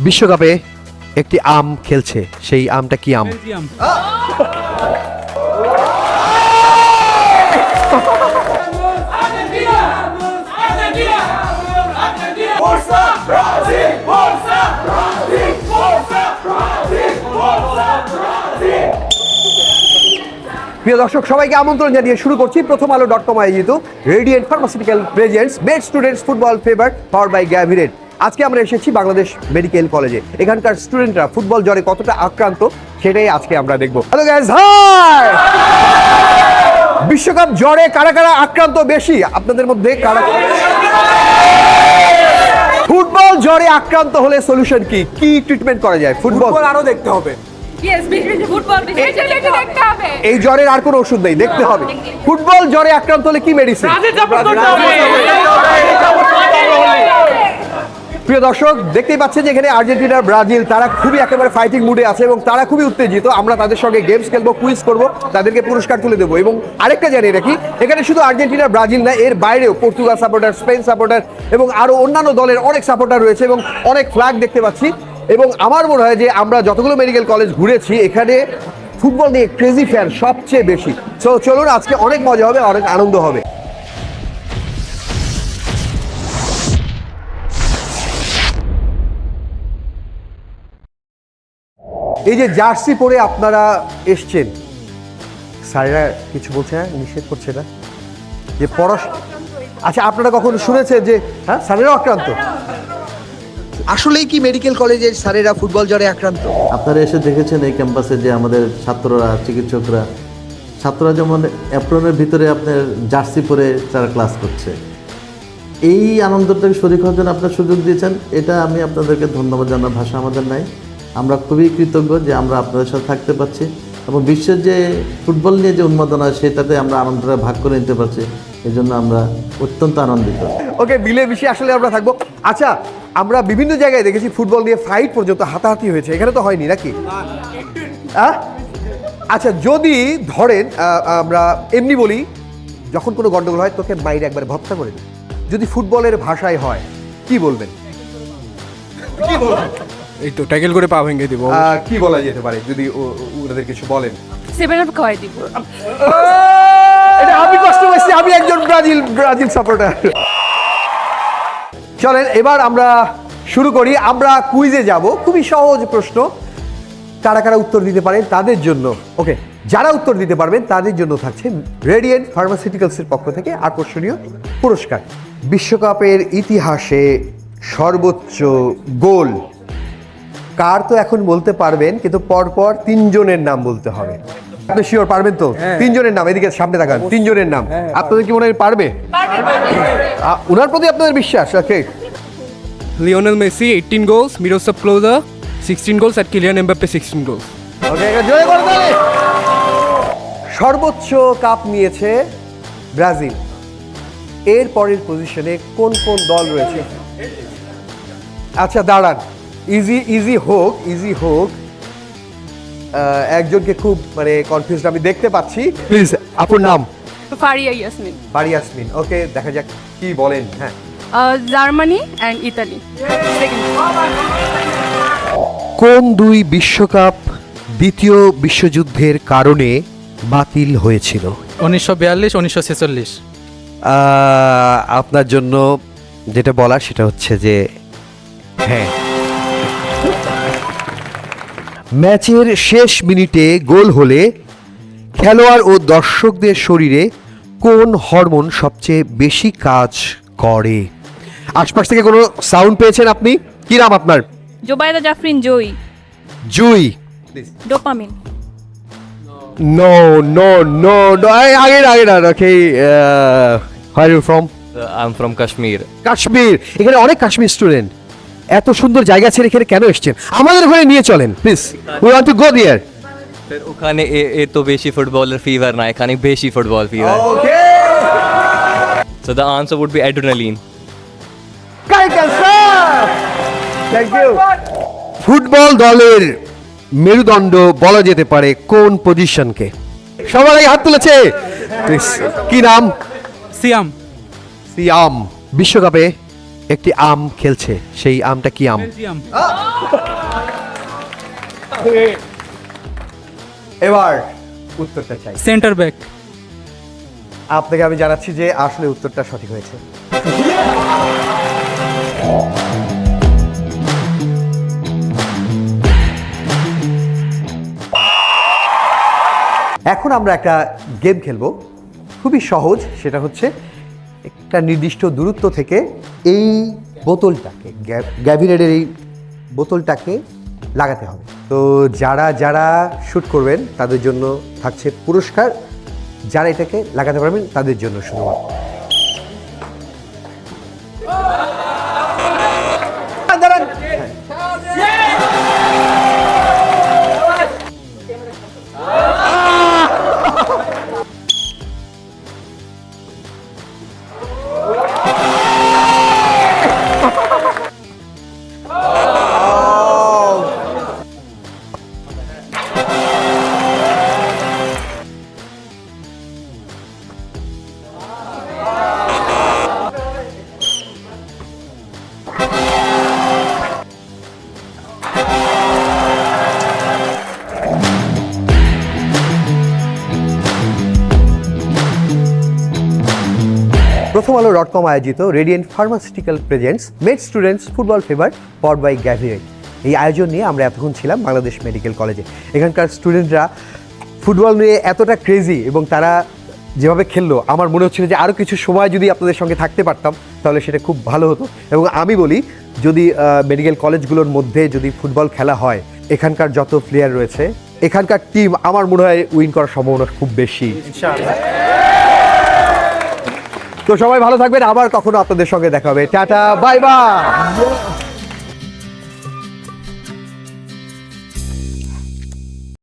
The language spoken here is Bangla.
বিশ্বকাপে একটি আম খেলছে, সেই আমটা কি আম? প্রিয় দর্শক, সবাইকে আমন্ত্রণ জানিয়ে শুরু করছি প্রথম আলো .com আয়োজিত radiant pharmaceutical presents best students football fever power by গ্যাভিরেট। আজকে আমরা এসেছি বাংলাদেশ মেডিকেল কলেজে। এখানকার স্টুডেন্টরা ফুটবল জ্বরে কতটা আক্রান্ত সেটাই আজকে আমরা দেখব। Hello guys, hi! বিশ্বকাপ জ্বরে কারা কারা আক্রান্ত বেশি আপনাদের মধ্যে? কারা ফুটবল জ্বরে আক্রান্ত হলে সলিউশন কি? কি ট্রিটমেন্ট করা যায়? ফুটবল আরো দেখতে হবে। এই জ্বরের আর কোনো ওষুধ নেই, দেখতে হবে। ফুটবল জ্বরে আক্রান্ত হলে কি মেডিসিন? প্রিয় দর্শক, দেখতেই পাচ্ছেন যে এখানে আর্জেন্টিনা ব্রাজিল তারা খুবই একেবারে ফাইটিং মুডে আছে এবং তারা খুবই উত্তেজিত। আমরা তাদের সঙ্গে গেমস খেলবো, কুইজ করব, তাদেরকে পুরস্কার তুলে দেবো। এবং আরেকটা জানিয়ে রাখি, এখানে শুধু আর্জেন্টিনা ব্রাজিল না, এর বাইরেও পর্তুগাল সাপোর্টার, স্পেন সাপোর্টার এবং আরো অন্যান্য দলের অনেক সাপোর্টার রয়েছে এবং অনেক ফ্ল্যাগ দেখতে পাচ্ছি। এবং আমার মনে হয় যে আমরা যতগুলো মেডিকেল কলেজ ঘুরেছি, এখানে ফুটবল নিয়ে ক্রেজি ফ্যান সবচেয়ে বেশি। তো চলুন, আজকে অনেক মজা হবে, অনেক আনন্দ হবে। এই যে জার্সি পরে আপনারা এসছেন, স্যারেরা কিছু বলছে না? নিষেধ করছে না যে আচ্ছা, আপনারা কখনো শুনেছেন যে হ্যাঁ স্যারেরাও আক্রান্ত? আসলেই কি মেডিকেল কলেজের স্যারেরা ফুটবল জ্বরে আক্রান্ত? আপনারা এসে দেখেছেন এই ক্যাম্পাসে যে আমাদের ছাত্ররা, চিকিৎসকরা, ছাত্ররা যেমন অ্যাপ্রনের ভিতরে আপনার জার্সি পরে তারা ক্লাস করছে। এই আনন্দটাকে শরীক হওয়ার জন্য আপনার সুযোগ দিয়েছেন, এটা আমি আপনাদেরকে ধন্যবাদ জানার ভাষা আমাদের নাই। আমরা খুবই কৃতজ্ঞ যে আমরা আপনাদের সাথে থাকতে পারছি এবং বিশ্বের যে ফুটবল নিয়ে যে উন্মাদনা, সেটাতে আমরা আনন্দটা ভাগ করে নিতে পারছি। এই জন্য আমরা অত্যন্ত আনন্দিত। ওকে, মিলে মিশে আসলে আমরা থাকবো। আচ্ছা, আমরা বিভিন্ন জায়গায় দেখেছি ফুটবল নিয়ে ফাইট পর্যন্ত হাতাহাতি হয়েছে, এখানে তো হয়নি নাকি? আচ্ছা, যদি ধরেন আমরা এমনি বলি, যখন কোনো গন্ডগোল হয় তোকে মাইরে একবার ভৎসা করে দিই, যদি ফুটবলের ভাষায় হয় কি বলবেন? কি বলবেন? এই তো ট্যাকেল করে পা ভেঙে দিব। কি বলা যেতে পারে যদি ওনাদের কিছু বলেন? 7 আপ খাওয়াই দিব। এটা আমি কষ্ট পাচ্ছি, আমি একজন ব্রাজিল সাপোর্টার। চলেন এবার আমরা শুরু করি। আমরা কুইজে যাব, খুবই সহজ প্রশ্ন, কারা কারা উত্তর দিতে পারেন তাদের জন্য। ওকে, যারা উত্তর দিতে পারবেন তাদের জন্য থাকছে রেডিয়েন্ট ফার্মাসিউটিক্যালসের পক্ষ থেকে আকর্ষণীয় পুরস্কার। বিশ্বকাপের ইতিহাসে সর্বোচ্চ গোল কার তো এখন বলতে পারবেন, কিন্তু পরপর তিনজনের নাম বলতে হবে। আপনি শিওর পারবেন তো? তিনজনের নাম, এদিকে সামনে তাকান, তিনজনের নাম আপনাদের কি মনে হয় পারবে? ওনার প্রতি আপনাদের বিশ্বাস? ওকে, Lionel Messi 18 goals, Miroslav Klose 16 goals and Kylian Mbappe 16 goals. ওকে, জয় করতে। সর্বোচ্চ কাপ নিয়েছে ব্রাজিল। এর পরের পজিশনে কোন কোন দল রয়েছে? আচ্ছা দাঁড়ান, ইজি হোক। একজনকে খুব মানে কনফিউজড আমি দেখতে পাচ্ছি। প্লিজ আপনার নাম? ফারিয়া ইয়াসমিন। ইয়াসমিন। ওকে, দেখা যাক কি বলেন। হ্যাঁ, জার্মানি এন্ড ইতালি। কোন দুই বিশ্বকাপ দ্বিতীয় বিশ্বযুদ্ধের কারণে বাতিল হয়েছিল? 1942, 1946। আপনার জন্য যেটা বলা সেটা হচ্ছে যে হ্যাঁ। ম্যাচের শেষ মিনিটে গোল হলে খেলোয়াড় ও দর্শকদের শরীরে কোন হরমোন সবচেয়ে বেশি কাজ করে? আশপাশ থেকে কোনো সাউন্ড পেয়েছেন আপনি? কি নাম আপনার? জোবাইদা জাফরিন জুই। ডোপামিন। নো, আগে না। Okay, where you from? I'm from Kashmir. Kashmir. এখানে অনেক কাশ্মীর স্টুডেন্ট। এত সুন্দর জায়গা ছেড়ে এখানে কেন এসেছেন? আমাদের ওখানে নিয়ে চলেন please, we want to go there. फिर ওখানে এ তো বেশি ফুটবলার ফিভার না, এখানে বেশি football fever. Okay, So the answer would be adrenaline. Correct answer, thank you. Football দলের মেরুদণ্ড বলা যেতে পারে কোন পজিশনকে? সবাই হাত তুলেছে। কি নাম? সিয়াম। সিয়াম। বিশ্বকাপে একটি আম খেলছে, সেই আমটা কি আম? এবার উত্তরটা চাই। Centre back. আপনাকে আমি জানাচ্ছি যে আসলে উত্তরটা সঠিক হয়েছে। এখন আমরা একটা গেম খেলবো, খুবই সহজ। সেটা হচ্ছে একটা নির্দিষ্ট দূরত্ব থেকে এই বোতলটাকে, গ্যাভিনেটের এই বোতলটাকে লাগাতে হবে। তো যারা যারা শ্যুট করবেন তাদের জন্য থাকছে পুরস্কার, যারা এটাকে লাগাতে পারবেন তাদের জন্য শুধুমাত্র। দাঁড়ান। প্রথম আলো .com আয়োজিত radiant pharmaceutical presents med students football fever powered by গ্যাভিনেট, এই আয়োজন নিয়ে আমরা এতক্ষণ ছিলাম বাংলাদেশ মেডিকেল কলেজে। এখানকার স্টুডেন্টরা ফুটবল নিয়ে এতটা ক্রেজি এবং তারা যেভাবে খেললো, আমার মনে হচ্ছিল যে আরও কিছু সময় যদি আপনাদের সঙ্গে থাকতে পারতাম তাহলে সেটা খুব ভালো হতো। এবং আমি বলি, যদি মেডিকেল কলেজগুলোর মধ্যে যদি ফুটবল খেলা হয়, এখানকার যত প্লেয়ার রয়েছে, এখানকার টিম আমার মনে হয় উইন করার সম্ভাবনা খুব বেশি। তো সবাই ভালো থাকবেন, আবার কখনো আপনাদের সঙ্গে দেখা হবে। Tata, bye bye.